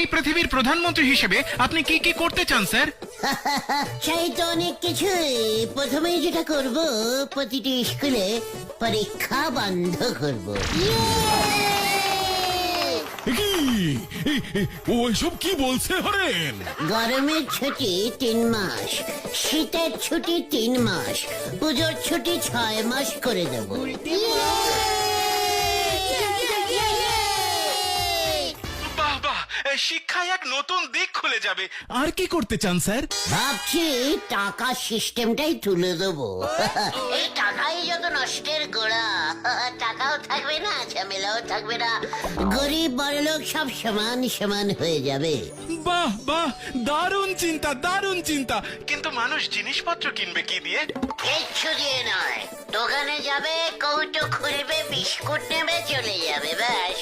এই পৃথিবীর প্রধানমন্ত্রী হিসেবে আপনি কি কি করতে চান স্যার? চাই তো অনেক কিছুই। প্রথমেই যেটা করব, প্রতিটি স্কুলে পরীক্ষা বন্ধ করব। ও এসব কি বলছে হরেন? গরমের ছুটি 3 মাস, শীতের ছুটি 3 মাস, পুজোর ছুটি 6 মাস করে দেব। বাহ বাহ, শিক্ষায় এক নতুন দিক খুলে যাবে। আর কি করতে চান স্যার? ভাবছি টাকা সিস্টেমটাই তুলে দেবো। এই টাকাই যত নষ্টের গোড়া। টাকাও থাকবে না, ঝামেলাও থাকবে না, গরিব বড়লোক সব সমান সমান হয়ে যাবে। বাহ বাহ, দারুণ চিন্তা, দারুণ চিন্তা। কিন্তু মানুষ জিনিসপত্র কিনবে কি দিয়ে? কিচ্ছু দিয়ে নয়, দোকানে যাবে, কৌটো খুলবে, বিস্কুট নেবে, চলে যাবে, ব্যাস।